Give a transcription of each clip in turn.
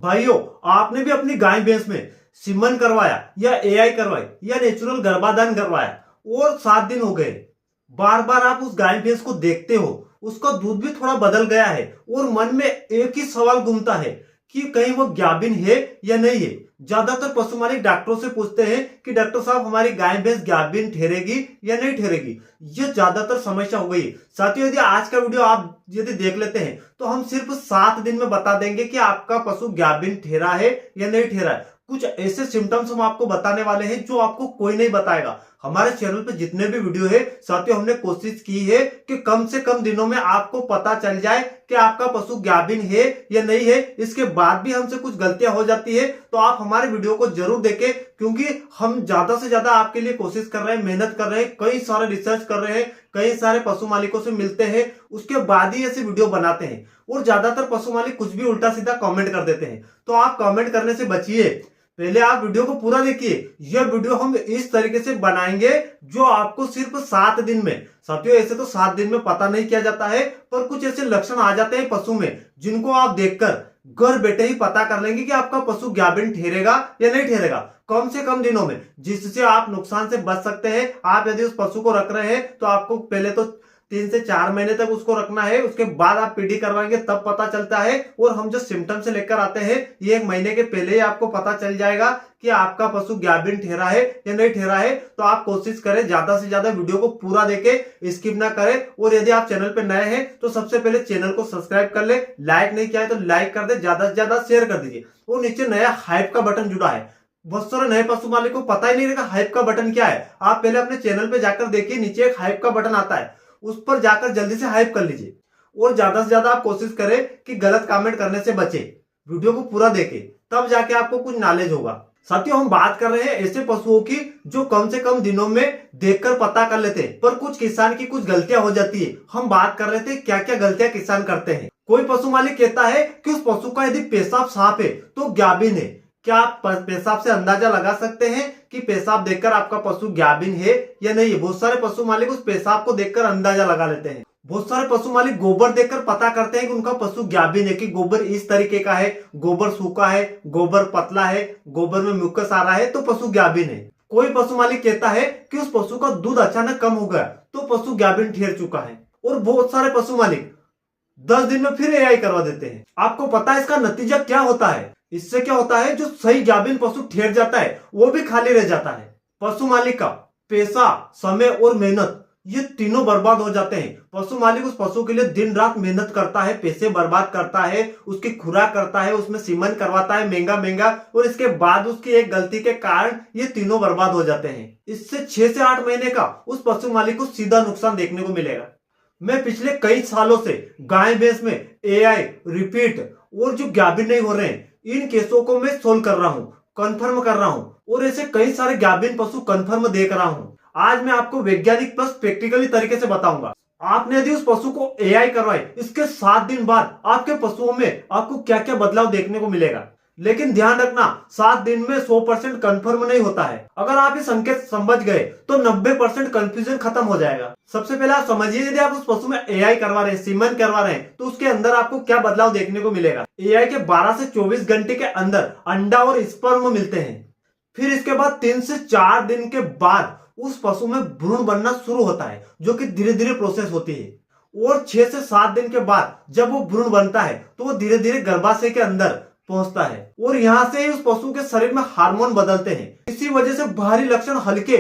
भाइयों, आपने भी अपनी गाय भैंस में सीमन करवाया या एआई करवाई या नेचुरल गर्भाधान करवाया और 7 दिन हो गए, बार बार आप उस गाय भैंस को देखते हो, उसका दूध भी थोड़ा बदल गया है और मन में एक ही सवाल घूमता है कि कहीं वो गाभिन है या नहीं है। ज्यादातर पशु मालिक डॉक्टरों से पूछते हैं कि डॉक्टर साहब, हमारी गाय भैंस गाभिन ठहरेगी या नहीं ठहरेगी। ये ज्यादातर समस्या हो गई। साथियों, यदि आज का वीडियो आप यदि देख लेते हैं तो हम सिर्फ 7 दिन में बता देंगे कि आपका पशु गाभिन ठहरा है या नहीं ठहरा है। कुछ ऐसे सिम्टम्स हम आपको बताने वाले हैं जो आपको कोई नहीं बताएगा। हमारे चैनल पे जितने भी वीडियो है साथियों, हमने कोशिश की है कि कम से कम दिनों में आपको पता चल जाए कि आपका पशु गाभिन है या नहीं है। इसके बाद भी हमसे कुछ गलतियां हो जाती है तो आप हमारे वीडियो को जरूर देखें, क्योंकि हम ज्यादा से ज्यादा आपके लिए कोशिश कर रहे हैं, मेहनत कर रहे हैं, कई सारे रिसर्च कर रहे हैं, कई सारे पशु मालिकों से मिलते हैं, उसके बाद ही ऐसे वीडियो बनाते हैं। और ज्यादातर पशु मालिक कुछ भी उल्टा सीधा कमेंट कर देते हैं, तो आप कमेंट करने से बचिए। पहले आप वीडियो को पूरा देखिए। यह वीडियो हम इस तरीके से बनाएंगे जो आपको सिर्फ 7 दिन में, साथियों ऐसे तो 7 दिन में पता नहीं किया जाता है, पर कुछ ऐसे लक्षण आ जाते हैं पशु में जिनको आप देखकर घर बैठे ही पता कर लेंगे कि आपका पशु गाभिन ठहरेगा या नहीं ठहरेगा, कम से कम दिनों में, जिससे आप नुकसान से बच सकते हैं। आप यदि उस पशु को रख रहे हैं तो आपको पहले तो 3 से 4 महीने तक उसको रखना है, उसके बाद आप पीडी करवाएंगे तब पता चलता है। और हम जो सिम्टम से लेकर आते हैं ये 1 महीने के पहले ही आपको पता चल जाएगा कि आपका पशु गाभिन ठहरा है या नहीं ठहरा है। तो आप कोशिश करें ज्यादा से ज्यादा वीडियो को पूरा देखें, स्किप ना करें। और यदि आप चैनल पे नए हैं तो सबसे पहले चैनल को सब्सक्राइब कर ले, लाइक नहीं किया है तो लाइक कर दे, ज्यादा से ज्यादा शेयर कर दीजिए। और नीचे नया हाइप का बटन जुड़ा है, बहुत सारे नए पशु मालिक को पता ही नहीं रहेगा हाइप का बटन क्या है। आप पहले अपने चैनल पे जाकर देखिए, नीचे एक हाइप का बटन आता है, उस पर जाकर जल्दी से हाइप कर लीजिए। और ज्यादा से ज्यादा आप कोशिश करें कि गलत कमेंट करने से बचे, वीडियो को पूरा देखें, तब जाके आपको कुछ नॉलेज होगा। साथियों, हम बात कर रहे हैं ऐसे पशुओं की जो कम से कम दिनों में देखकर पता कर लेते हैं, पर कुछ किसान की कुछ गलतियां हो जाती है। हम बात कर रहे थे क्या क्या गलतियां किसान करते हैं। कोई पशु मालिक कहता है कि उस पशु का यदि पेशाब साफ है तो गाभिन है। क्या आप पेशाब से अंदाजा लगा सकते हैं कि पेशाब देखकर आपका पशु गाभिन है या नहीं है? बहुत सारे पशु मालिक उस पेशाब को देखकर अंदाजा लगा लेते हैं। बहुत सारे पशु मालिक गोबर देखकर पता करते हैं कि उनका पशु गाभिन है, कि गोबर इस तरीके का है, गोबर सूखा है, गोबर पतला है, गोबर में म्यूकस आ रहा है तो पशु गाभिन है। कोई पशु मालिक कहता है कि उस पशु का दूध अचानक कम हो गया तो पशु गाभिन ठहर चुका है। और बहुत सारे पशु मालिक 10 दिन में फिर एआई करवा देते हैं। आपको पता है इसका नतीजा क्या होता है? इससे क्या होता है, जो सही गाभिन पशु ठहर जाता है वो भी खाली रह जाता है। पशु मालिक का पैसा, समय और मेहनत, ये तीनों बर्बाद हो जाते हैं। पशु मालिक उस पशु के लिए दिन रात मेहनत करता है, पैसे बर्बाद करता है, उसकी खुराक करता है, उसमें सीमन करवाता है महंगा महंगा, और इसके बाद उसकी एक गलती के कारण ये तीनों बर्बाद हो जाते हैं। इससे 6 से 8 महीने का उस पशु मालिक को सीधा नुकसान देखने को मिलेगा। मैं पिछले कई सालों से गाय भैंस में एआई, रिपीट और जो गाभिन नहीं हो रहे हैं, इन केसों को मैं सोल्व कर रहा हूं, कंफर्म कर रहा हूं, और ऐसे कई सारे गाभिन पशु कंफर्म देख रहा हूं। आज मैं आपको वैज्ञानिक प्लस प्रैक्टिकली तरीके से बताऊंगा। आपने यदि उस पशु को एआई करवाए, इसके 7 दिन बाद आपके पशुओं में आपको क्या क्या बदलाव देखने को मिलेगा। लेकिन ध्यान रखना, 7 दिन में 100% कंफर्म नहीं होता है। अगर आप ये संकेत समझ गए तो 90% कंफ्यूजन खत्म हो जाएगा। सबसे पहले आप समझिए, यदि आप उस पशु में एआई करवा रहे हैं, सीमन करवा रहे हैं, तो उसके अंदर आपको क्या बदलाव देखने को मिलेगा। एआई के 12 से 24 घंटे के अंदर अंडा और स्पर्म मिलते हैं। फिर इसके बाद 3 से 4 दिन के बाद उस पशु में भ्रूण बनना शुरू होता है, जो कि धीरे धीरे प्रोसेस होती है। और 6 से 7 दिन के बाद जब वो भ्रूण बनता है तो वो धीरे धीरे गर्भाशय के अंदर पहुंचता है, और यहां से ही उस पशु के शरीर में हार्मोन बदलते हैं। इसी वजह से बाहरी लक्षण हल्के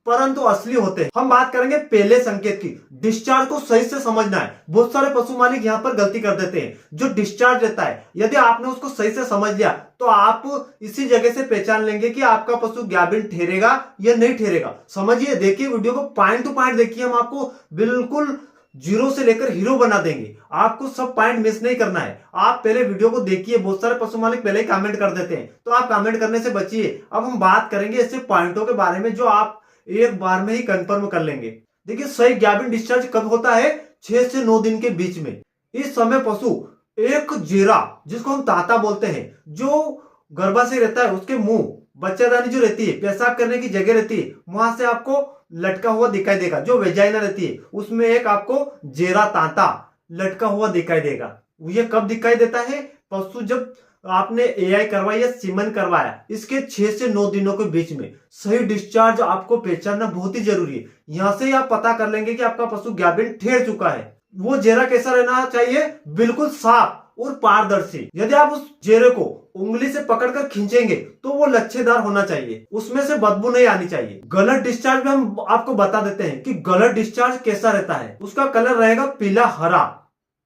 परंतु असली होते हैं। हम बात करेंगे पहले संकेत की। डिस्चार्ज को सही से समझना है। बहुत सारे पशु मालिक यहाँ पर गलती कर देते हैं। जो डिस्चार्ज रहता है, यदि आपने उसको सही से समझ लिया तो आप इसी जगह से पहचान लेंगे कि आपका पशु गाभिन ठहरेगा या नहीं ठहरेगा। समझिए, देखिए वीडियो को पॉइंट टू पॉइंट देखिए। हम आपको बिल्कुल जीरो से लेकर हीरो बना देंगे। आपको सब पॉइंट मिस नहीं करना है। आप पहले वीडियो को देखिए। बहुत सारे पशु मालिक पहले ही कमेंट कर देते हैं, तो आप कमेंट करने से बचिए। अब हम बात करेंगे ऐसे पॉइंटों के बारे में जो आप एक बार में ही कंफर्म कर लेंगे। देखिए, सही गाभिन डिस्चार्ज कब होता है? 6 से 9 दिन के बीच में। इस समय पशु एक जीरा, जिसको हम ताता बोलते हैं, जो गर्भाशय रहता है, उसके मुंह, बच्चादानी जो रहती है, पेशाब करने की जगह रहती है, वहां से आपको लटका हुआ दिखाई देगा। जो वेजाइना रहती है उसमें एक आपको जेरा तांता लटका हुआ दिखाई देगा। ये कब दिखाई देता है? पशु जब आपने एआई करवाया या सीमन करवाया, इसके 6 से 9 दिनों के बीच में सही डिस्चार्ज आपको पहचानना बहुत ही जरूरी है। यहाँ से ही आप पता कर लेंगे कि आपका पशु गाभिन ठहर चुका है। वो जेरा कैसा रहना चाहिए? बिल्कुल साफ और पारदर्शी। यदि आप उस जेरे को उंगली से पकड़कर खींचेंगे तो वो लच्छेदार होना चाहिए, उसमें से बदबू नहीं आनी चाहिए। गलत डिस्चार्ज में हम आपको बता देते हैं कि गलत डिस्चार्ज कैसा रहता है। उसका कलर रहेगा पीला हरा,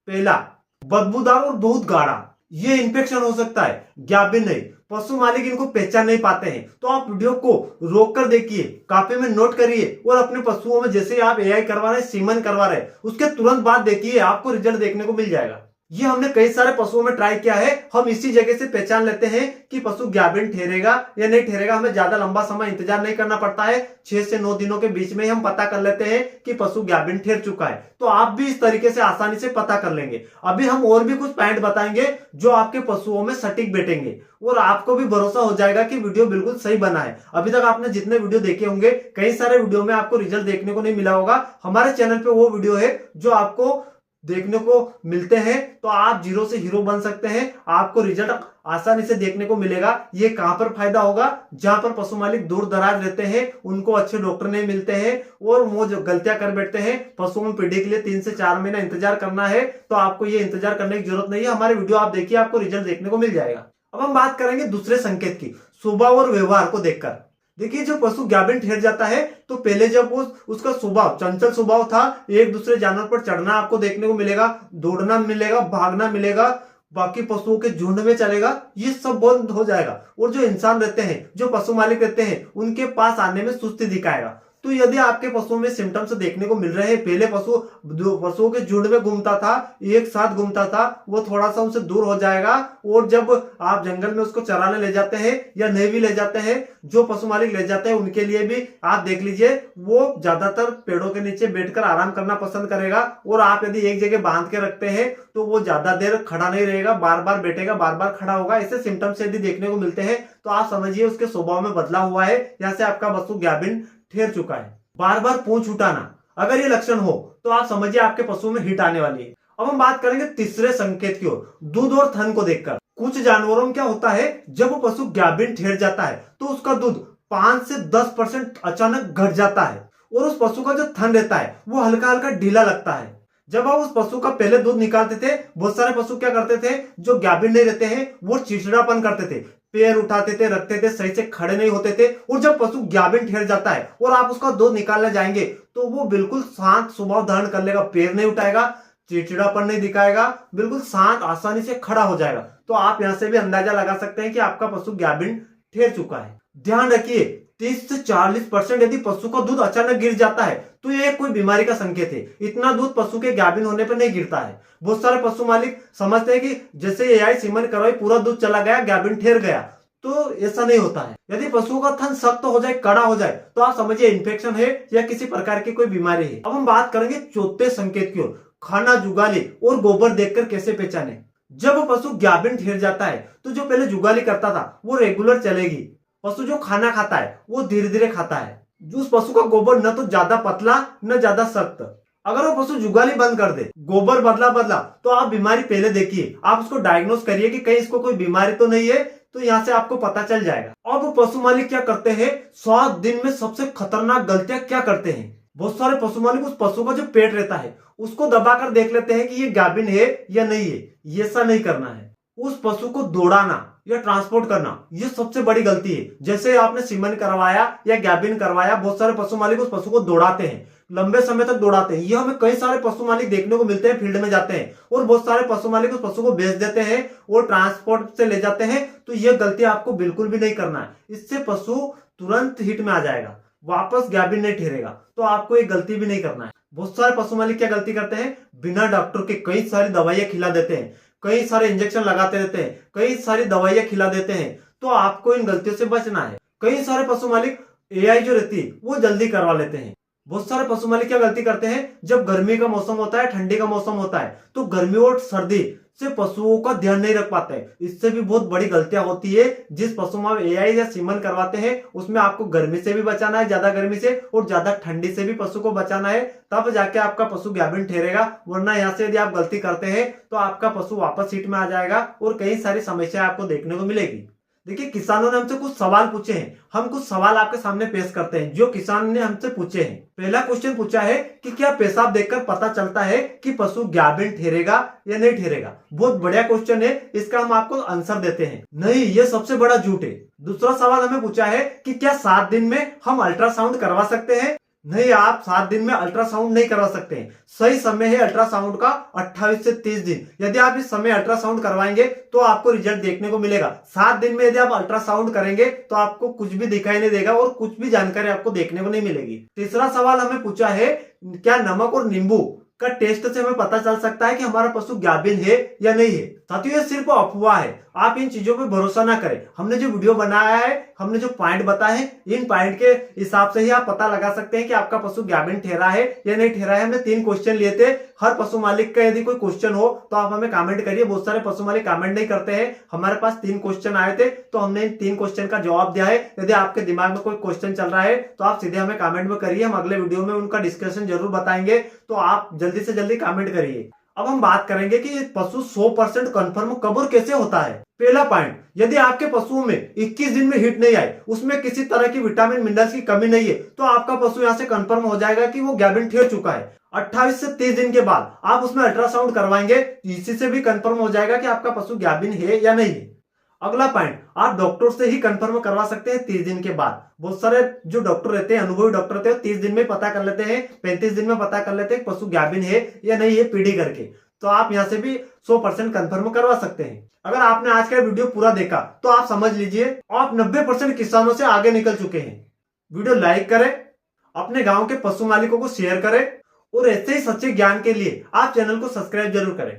पीला, बदबूदार और बहुत गाढ़ा। ये इन्फेक्शन हो सकता है, गाभिन नहीं। पशु मालिक इनको पहचान नहीं पाते हैं। तो आप वीडियो को रोक कर देखिए, कापी में नोट करिए और अपने पशुओं में जैसे आप एआई करवा रहे हैं, सीमन करवा रहे हैं, उसके तुरंत बाद देखिए, आपको रिजल्ट देखने को मिल जाएगा। ये हमने कई सारे पशुओं में ट्राई किया है। हम इसी जगह से पहचान लेते हैं कि पशु गाभिन ठहरेगा या नहीं ठहरेगा। हमें ज्यादा लंबा समय इंतजार नहीं करना पड़ता है। 6 से 9 दिनों के बीच में हम पता कर लेते हैं कि पशु गाभिन ठहर चुका है। तो आप भी इस तरीके से आसानी से पता कर लेंगे। अभी हम और भी कुछ पॉइंट बताएंगे जो आपके पशुओं में सटीक बैठेंगे और आपको भी भरोसा हो जाएगा कि वीडियो बिल्कुल सही बना है। अभी तक आपने जितने वीडियो देखे होंगे, कई सारे वीडियो में आपको रिजल्ट देखने को नहीं मिला होगा। हमारे चैनल पे वो वीडियो है जो आपको देखने को मिलते हैं। तो आप जीरो से हीरो बन सकते हैं। आपको रिजल्ट आसानी से देखने को मिलेगा। ये कहां पर फायदा होगा? जहां पर पशु मालिक दूर दराज रहते हैं, उनको अच्छे डॉक्टर नहीं मिलते हैं और वो जो गलतियां कर बैठते हैं। पशुओं में पीढ़ी के लिए 3 से 4 महीना इंतजार करना है, तो आपको ये इंतजार करने की जरूरत नहीं है। हमारे वीडियो आप देखिए, आपको रिजल्ट देखने को मिल जाएगा। अब हम बात करेंगे दूसरे संकेत की, स्वभाव और व्यवहार को देखकर। देखिए, जो पशु गाभिन ठहर जाता है तो पहले जब उसका स्वभाव चंचल स्वभाव था, एक दूसरे जानवर पर चढ़ना आपको देखने को मिलेगा, दौड़ना मिलेगा, भागना मिलेगा, बाकी पशुओं के झुंड में चलेगा, ये सब बंद हो जाएगा। और जो इंसान रहते हैं, जो पशु मालिक रहते हैं, उनके पास आने में सुस्ती दिखाएगा। तो यदि आपके पशुओं में सिम्टम्स देखने को मिल रहे हैं, पहले पशुओं के झुंड में घूमता था, एक साथ घूमता था, वो थोड़ा सा उनसे दूर हो जाएगा। और जब आप जंगल में उसको चराने ले जाते हैं या नहीं भी ले जाते हैं, जो पशु मालिक ले जाते हैं उनके लिए भी आप देख लीजिए, वो ज्यादातर पेड़ों के नीचे बैठकर आराम करना पसंद करेगा। और आप यदि एक जगह बांध के रखते हैं तो वो ज्यादा देर खड़ा नहीं रहेगा, बार बार बैठेगा, बार बार खड़ा होगा। ऐसे सिम्टम्स यदि देखने को मिलते हैं तो आप समझिए उसके स्वभाव में बदलाव हुआ है। यहाँ से आपका पशु गाभिन ठहर चुका है। बार बार पूंछ उठाना, अगर ये लक्षण हो तो आप समझिए आपके पशु में हिट आने वाली है। अब हम बात करेंगे तीसरे संकेत की ओर, दूध और थन को देखकर। कुछ जानवरों में क्या होता है, जब वो पशु गाभिन ठहर जाता है तो उसका दूध 5 से 10% अचानक घट जाता है और उस पशु का जो थन रहता है वो हल्का हल्का ढीला लगता है। जब आप उस पशु का पहले दूध निकालते थे, बहुत सारे पशु क्या करते थे, जो गाभिन नहीं रहते हैं, वो चिड़चिड़ापन करते थे, पैर उठाते थे, रखते थे, सही से खड़े नहीं होते थे। और जब पशु गाभिन ठहर जाता है और आप उसका दूध निकालने जाएंगे तो वो बिल्कुल शांत स्वभाव धारण कर लेगा, पैर नहीं उठाएगा, चिड़चिड़ापन नहीं दिखाएगा, बिल्कुल शांत, आसानी से खड़ा हो जाएगा। तो आप यहां से भी अंदाजा लगा सकते हैं कि आपका पशु गाभिन ठहर चुका है। ध्यान रखिए, 30 से 40% यदि पशु का दूध अचानक गिर जाता है तो ये कोई बीमारी का संकेत है। इतना दूध पशु के गाभिन होने पर नहीं गिरता है। बहुत सारे पशु मालिक समझते हैं कि जैसे एआई सीमन करवाई, पूरा दूध चला गया, गाभिन ठहर गया, तो ऐसा नहीं होता है। यदि पशु का थन सख्त हो जाए, कड़ा हो जाए, तो आप समझिए इन्फेक्शन है या किसी प्रकार की कोई बीमारी है। अब हम बात करेंगे चौथे संकेत की ओर, खाना, जुगाली और गोबर देखकर कैसे पहचाने। जब पशु गाभिन ठहर जाता है तो जो पहले जुगाली करता था वो रेगुलर चलेगी। पशु जो खाना खाता है वो धीरे धीरे खाता है। उस पशु का गोबर न तो ज्यादा पतला न ज्यादा सख्त। अगर वो पशु जुगाली बंद कर दे, गोबर बदला तो आप बीमारी पहले देखिए, आप उसको डायग्नोस करिए कि कहीं इसको कोई बीमारी तो नहीं है। तो यहाँ से आपको पता चल जाएगा। अब पशु मालिक क्या करते हैं, 7 दिन में सबसे खतरनाक गलतियां क्या करते हैं। बहुत सारे पशु मालिक उस पशु का जो पेट रहता है उसको दबाकर देख लेते हैं कि ये गाभिन है या नहीं है। ये ऐसा नहीं करना है। उस पशु को दौड़ाना या ट्रांसपोर्ट करना, ये सबसे बड़ी गलती है। जैसे आपने सीमन करवाया या गाभिन करवाया, बहुत सारे पशु मालिक उस पशु को दौड़ाते हैं, लंबे समय तक दौड़ाते हैं। ये हमें कई सारे पशु मालिक देखने को मिलते हैं, फील्ड में जाते हैं और बहुत सारे पशु मालिक उस पशु को बेच देते हैं और ट्रांसपोर्ट से ले जाते हैं। तो ये गलती आपको बिल्कुल भी नहीं करना है। इससे पशु तुरंत हिट में आ जाएगा, वापस गाभिन नहीं ठहरेगा। तो आपको ये गलती भी नहीं करना है। बहुत सारे पशु मालिक क्या गलती करते हैं, बिना डॉक्टर के कई सारी दवाइयां खिला देते हैं, कई सारे इंजेक्शन लगाते रहते हैं, कई सारी दवाइयां खिला देते हैं। तो आपको इन गलतियों से बचना है। कई सारे पशु मालिक एआई जो रहती है वो जल्दी करवा लेते हैं। बहुत सारे पशु मालिक क्या गलती करते हैं, जब गर्मी का मौसम होता है, ठंडी का मौसम होता है, तो गर्मी और सर्दी से पशुओं का ध्यान नहीं रख पाते हैं। इससे भी बहुत बड़ी गलतियां होती है। जिस पशु में आप एआई या सीमन करवाते हैं उसमें आपको गर्मी से भी बचाना है, ज्यादा गर्मी से, और ज्यादा ठंडी से भी पशु को बचाना है, तब जाके आपका पशु गाभिन ठहरेगा। वरना यहाँ से यदि आप गलती करते हैं तो आपका पशु वापस सीट में आ जाएगा और कई सारी समस्या आपको देखने को मिलेगी। देखिए, किसानों ने हमसे कुछ सवाल पूछे हैं, हम कुछ सवाल आपके सामने पेश करते हैं जो किसान ने हमसे पूछे हैं। पहला क्वेश्चन पूछा है कि क्या पेशाब देखकर पता चलता है कि पशु गाभिन ठहरेगा या नहीं ठहरेगा। बहुत बढ़िया क्वेश्चन है, इसका हम आपको आंसर देते हैं, नहीं, ये सबसे बड़ा झूठ है। दूसरा सवाल हमें पूछा है कि क्या 7 दिन में हम अल्ट्रासाउंड करवा सकते हैं। नहीं, आप 7 दिन में अल्ट्रासाउंड नहीं करवा सकते हैं। सही समय है अल्ट्रासाउंड का 28 से 30 दिन। यदि आप इस समय अल्ट्रासाउंड करवाएंगे तो आपको रिजल्ट देखने को मिलेगा। 7 दिन में यदि आप अल्ट्रासाउंड करेंगे तो आपको कुछ भी दिखाई नहीं देगा और कुछ भी जानकारी आपको देखने को नहीं मिलेगी। तीसरा सवाल हमें पूछा है, क्या नमक और नींबू का टेस्ट से हमें पता चल सकता है कि हमारा पशु गाभिन है या नहीं है। साथियों, ये सिर्फ अफवाह है, आप इन चीजों पे भरोसा ना करें। हमने जो वीडियो बनाया है, हमने जो पॉइंट बताए हैं, इन पॉइंट के हिसाब से ही आप पता लगा सकते हैं कि आपका पशु गाभिन ठहरा है या नहीं ठहरा है। हमने 3 क्वेश्चन लिए थे। हर पशु मालिक का यदि कोई क्वेश्चन हो तो आप हमें कमेंट करिए। बहुत सारे पशु मालिक कमेंट नहीं करते हैं। हमारे पास 3 क्वेश्चन आए थे तो हमने इन 3 क्वेश्चन का जवाब दिया है। यदि आपके दिमाग में कोई क्वेश्चन चल रहा है तो आप सीधे हमें कमेंट में करिए, हम अगले वीडियो में उनका डिस्कशन जरूर बताएंगे। तो आप जल्दी से जल्दी कमेंट करिए। अब हम बात करेंगे कि पशु 100% कंफर्म कब और कैसे होता है। पहला पॉइंट, यदि आपके पशुओं में 21 दिन में हिट नहीं आई, उसमें किसी तरह की विटामिन मिनरल्स की कमी नहीं है, तो आपका पशु यहां से कंफर्म हो जाएगा कि वो गाभिन ठहर चुका है। 28 से 30 दिन के बाद आप उसमें अल्ट्रासाउंड करवाएंगे, इसी से भी कंफर्म हो जाएगा कि आपका पशु गाभिन है या नहीं है। अगला पॉइंट, आप डॉक्टर से ही कंफर्म करवा सकते हैं 30 दिन के बाद। बहुत सारे जो डॉक्टर रहते हैं, अनुभवी डॉक्टर रहते हैं, 30 दिन में पता कर लेते हैं, 35 दिन में पता कर लेते हैं पशु गाभिन है या नहीं है पीढ़ी करके। तो आप यहां से भी 100% कंफर्म करवा सकते हैं। अगर आपने आज का वीडियो पूरा देखा तो आप समझ लीजिए आप 90% किसानों से आगे निकल चुके हैं। वीडियो लाइक करें, अपने गांव के पशु मालिकों को शेयर करें और ऐसे ही सच्चे ज्ञान के लिए आप चैनल को सब्सक्राइब जरूर करें।